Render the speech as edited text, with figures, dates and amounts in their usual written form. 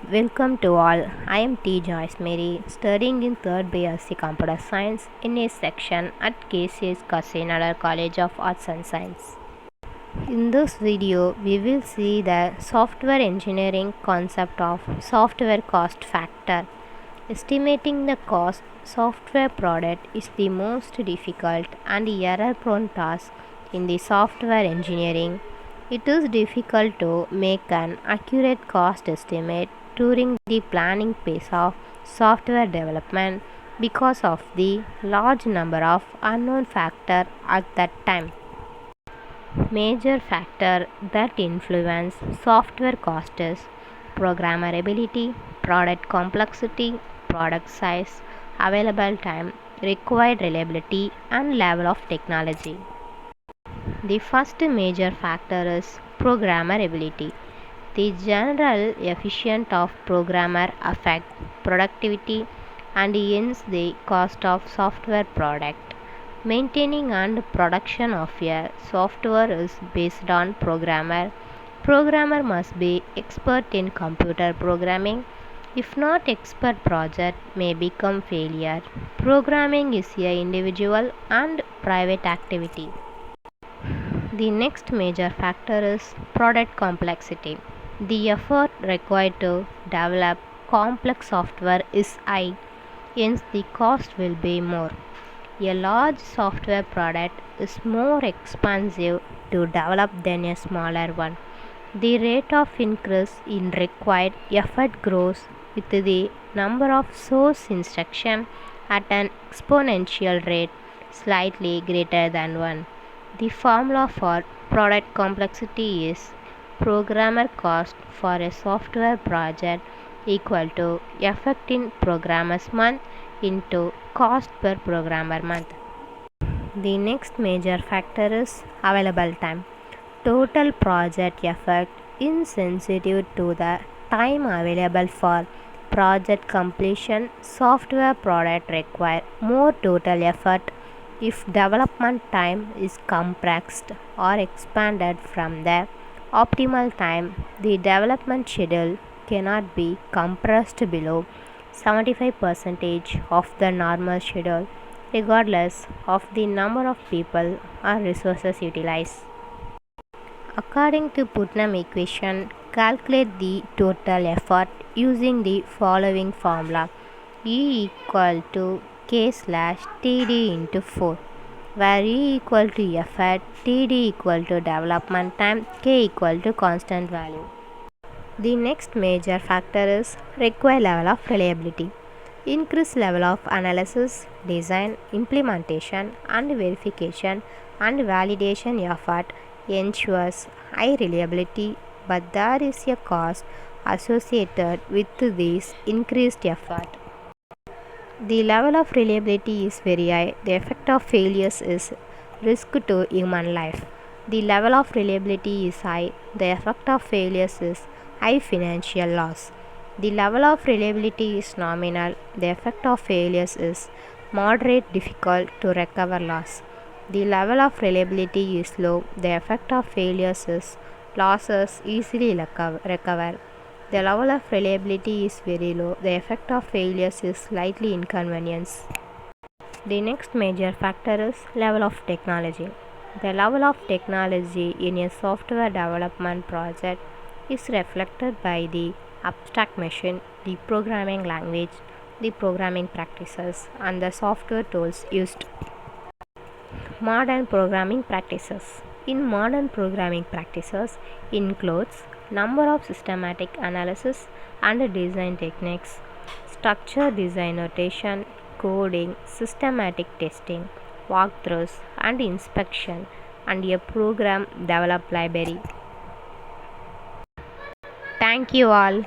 Welcome to all. I am T. Joyce Mary, studying in 3rd BSc Computer Science in a section at KCS Kasinagar College of Arts and Science. In this video, we will see the software engineering concept of software cost factor. Estimating the cost software product is the most difficult and error-prone task in the software engineering. It is difficult to make an accurate cost estimate during the planning phase of software development because of the large number of unknown factors at that time. Major factors that influence software cost is programmability, product complexity, product size, available time, required reliability, and level of technology. The first major factor is programmability. The general efficiency of programmer affect productivity and hence the cost of software product. Maintaining and production of a software is based on programmer. Programmer must be expert in computer programming. If not expert, project may become failure. Programming is a individual and private activity. The next major factor is product complexity. The effort required to develop complex software is high, hence the cost will be more. A large software product is more expensive to develop than a smaller one. The rate of increase in required effort grows with the number of source instructions at an exponential rate slightly greater than 1. The formula for product complexity is programmer cost for a software project equal to effort in programmer's month into cost per programmer month. The next major factor is available time. Total project effort is sensitive to the time available for project completion. Software product require more total effort if development time is compressed or expanded from the optimal time. The development schedule cannot be compressed below 75% of the normal schedule regardless of the number of people or resources utilized. According to Putnam equation, calculate the total effort using the following formula: E equal to K slash TD into 4, where E equal to effort, TD equal to development time, K equal to constant value. The next major factor is required level of reliability. Increased level of analysis, design, implementation, and verification and validation effort ensures high reliability, but there is a cost associated with this increased effort. The level of reliability is very high. The effect of failures is risk to human life. The level of reliability is high. The effect of failures is high financial loss. The level of reliability is nominal. The effect of failures is moderate, difficult to recover loss. The level of reliability is low. The effect of failures is losses easily recover. The level of reliability is very low. The effect of failures is slightly inconvenience. The next major factor is level of technology. The level of technology in a software development project is reflected by the abstract machine, the programming language, the programming practices, and the software tools used. Modern programming practices. In modern programming practices includes number of systematic analysis and design techniques, structure design notation, coding, systematic testing, walkthroughs and inspection, and a program develop library. Thank you all.